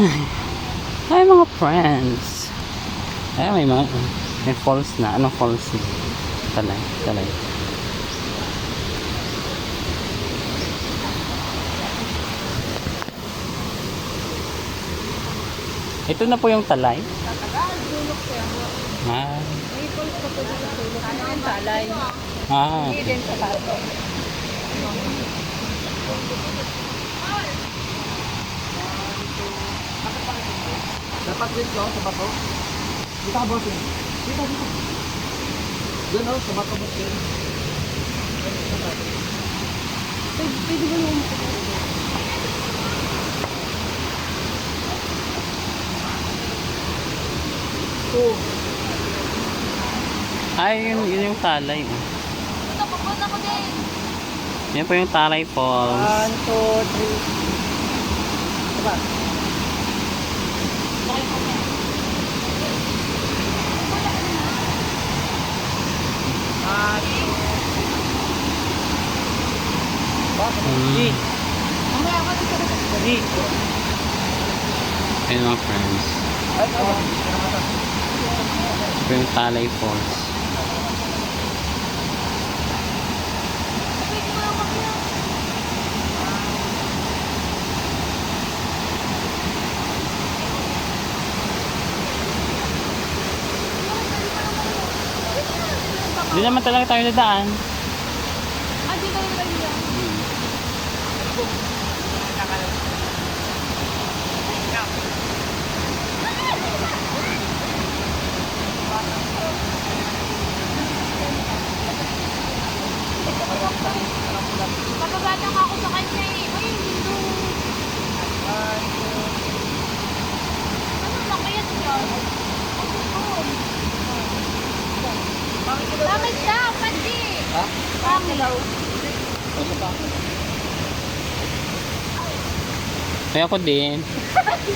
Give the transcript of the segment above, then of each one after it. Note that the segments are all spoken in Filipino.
Hi mga friends. Ay, may falls na. Anong falls na? Talay, talay. Ito na po yung talay. Ah. May falls pa po dito sa ulo. Ano yung talay? Ah. Hindi din sa bato. Dapat dito sa bato. Dito ka boss. Dito. Doon oh, sa bato boss. Pwede ba yung Oh. Ay, yun yung talay. Oh. ito? Pupunta ko din. Yan po yung Talay Falls. 1, 2, 3. Diba? Mm. Mamaya ako dito. Ayun mga friends. Ito po yung Talay Falls. Hindi naman talaga tayo nadaan. Ah, dito yung lagi yan. Papabata ka ako sa kanya eh. Ay, hindi. Ano makayat yan? Bakit daw? Pandi! Ha? Bakit daw? Ano pa? Kaya ako din.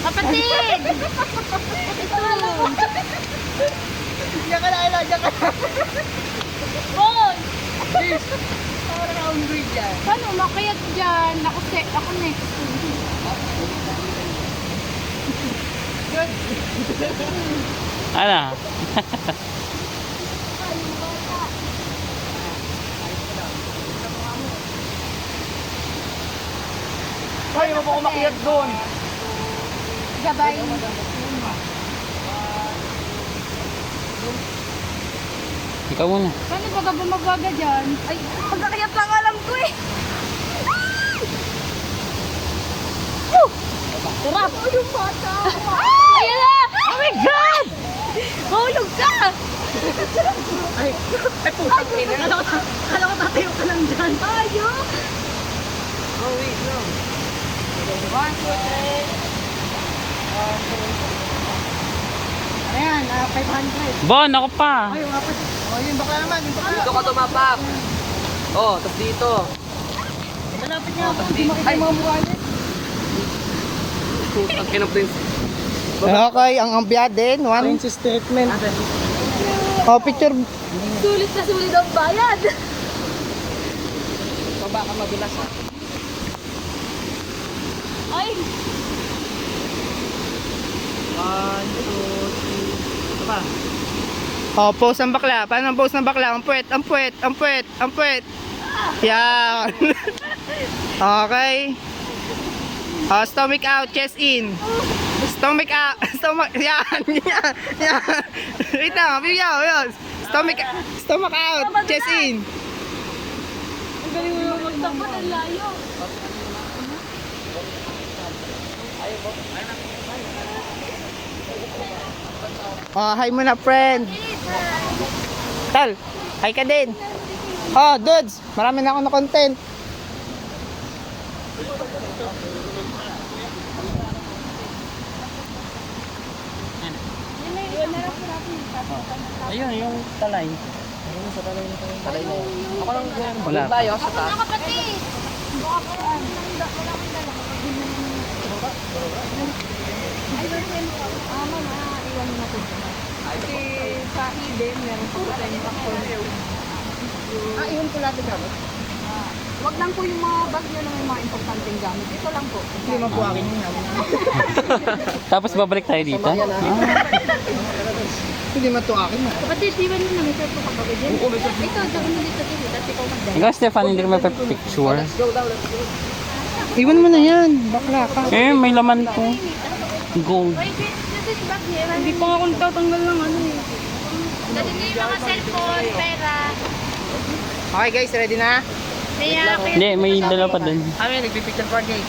Kapatid! Ito! Diyan ka na, Ella. Diyan ka na. Boy! Please. Parang hungry dyan. Paano makayat dyan? Ako next. Good. Ano? Ay, mo ako makiyat doon. Gabay. Ikaw muna. Paano baga bumagwaga dyan? Ay, pagkakayat lang alam ko eh. Sarap! Oh, yung bata! Ayan na! Oh my God! Hulog ka! Ay, putang ina. Kala ko tatayo ka lang dyan. Ayok! Oh, wait, no. 1, 2, 3. Ayan, 500. Bon, ako pa. Ay, wapas. Oh, yun baka naman. Dito ka tumapak. Oh, tapos dito. Malapit nga ako. Hindi makita yung mga mukha niya. Ang kinaprince. Okay, ang biyade, one. Princess statement. Oh, picture. Sulit na sulit ang bayad! Baba ka madulas ha. Ay! 1, 2, 3. Ito pa. Oh, pose ng bakla. Paano ang pose ng bakla? Ang puwet, ang puwet, ang puwet, ang puwet. Yan. Okay. Oh, stomach out, chest in. Stomach out, stomach, yan, yan, yan. Wait lang, bigyan, yun. Stomach out, chest in. Ang galing mo yung magtakbo ng layo. Oh, hi muna, friend. Tal, hi ka din. Oh, dudes, marami na ako na content. Ayun, yung talay. Talay na yun. Ako lang yan. Wala. Tayo sa Ako taas. na kapatid! Baka ko wala akong dala. Ay, mama, iwan mo na ito. Kasi sa Eden, meron po tayo yung factor. Ah, iyon ko lahat ng gamit. Wag lang po yung mga bag nyo na may mga importanteng gamit. Ito lang po. Hindi man po akin yun. Tapos babalik tayo dito. Hindi man to akin. Kapatid, di ba nyo na may sarto ka ba dyan? Ito, gawin mo dito dito. Dati ikaw magdala. Ikaw, Stefan, hindi ka magpa-picture. Iwan mo na yan. Bakla ka. Eh, may laman to. Gold. Hindi pa nga kung tatanggal ng ano eh. Dali niyo yung mga cellphone, pera. Okay guys, ready na? Hindi, may dala pa dun. Kami, nagpipicture for gate.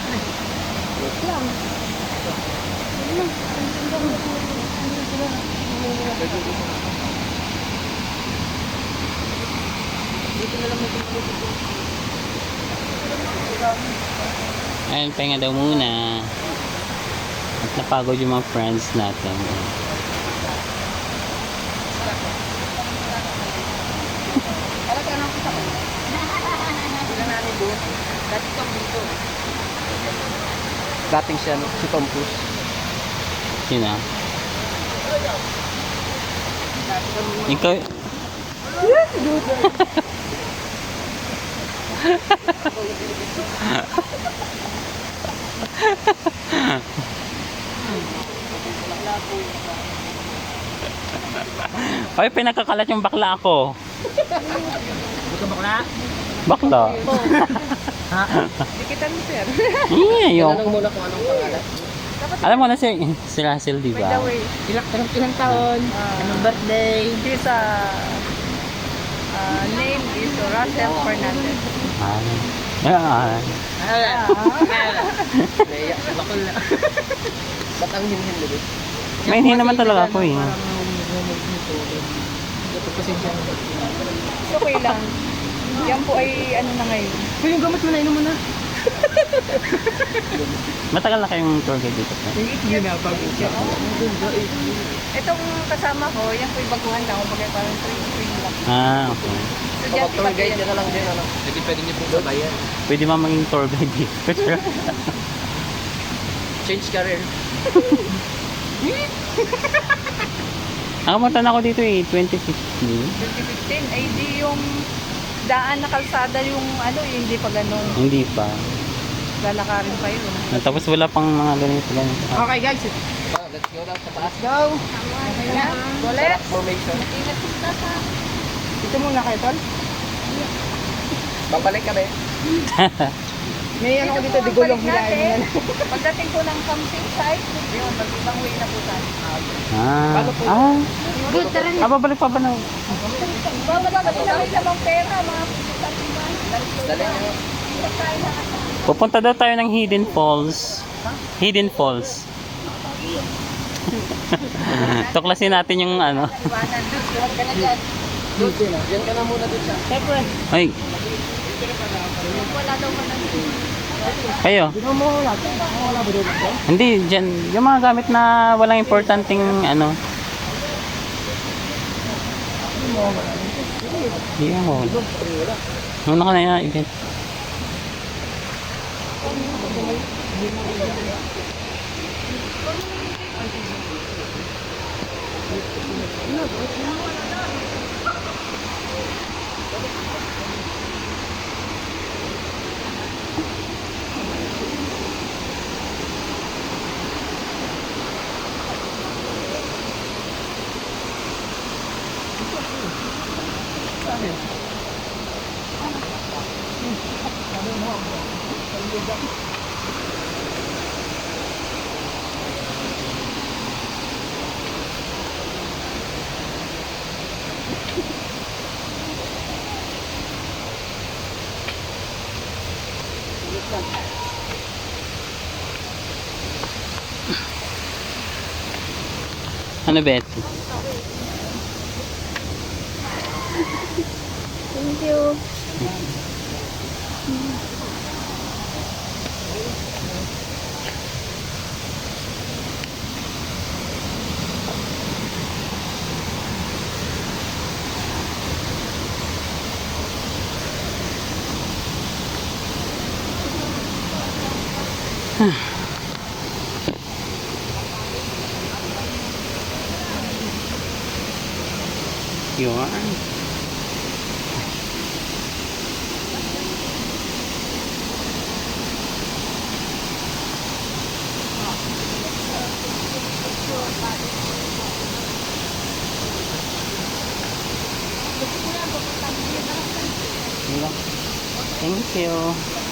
Ayun, pahinga daw muna. At napagod yung mga friends natin. Dating siya, no? Si Tom Cruise. Sino? Ikaw... Ay, pinakakalat yung bakla ako. Gusto bakla? Bakla? Dikitan mo, sir. Iyo. Tanong muna kung anong pangalan. Alam mo na si Russell, di By ba? the way, Ilang taon? Anong birthday? his name is Russell Fernandez. Yan. Leia, bakol na. Ba't ang hinhin na May hindi naman talaga ako eh. Okay lang. Yan po ay ano na ngayon. Kung yung gamot mo na, inom mo na. Matagal na kayong tour guide dito. Hindi na, bago siya. Itong kasama ko, yan po yung baguhan lang. Kumbaga parang train lang. Okay. Kapag tour guide nyo na lang din, ano? Hindi pwede nyo pong sabayan. Pwede ba maging tour guide dito? Change career. Nakapunta na ako dito eh, 2015. 2015, ay di yung daan na kalsada yung ano, hindi pa ganun. Hindi pa. Lalakarin pa yun. Tapos wala pang mga ganito. Okay guys, Let's go daw sa taas. go! Ulit. Formation. Dito muna kayo, tol. Babalik kami. May ano ko dito, digulong hilahin mo na. Pagdating po ng camping site, yun, mag-ibang way na po tayo. Good, tara na. Babalik pa ba na? Babalik na rin namang pera, mga Dali nyo. Pupunta daw tayo ng Hidden Falls. Hidden Falls. Tuklasin natin yung ano. Diyan ka na muna dun siya. Ay, wala daw man ang kayo. Hindi, dyan. Yung mga gamit na walang importanteng ano. Hindi mo. Muna ka na yung event. Ano, Betty? Thank you. Yun. Thank you.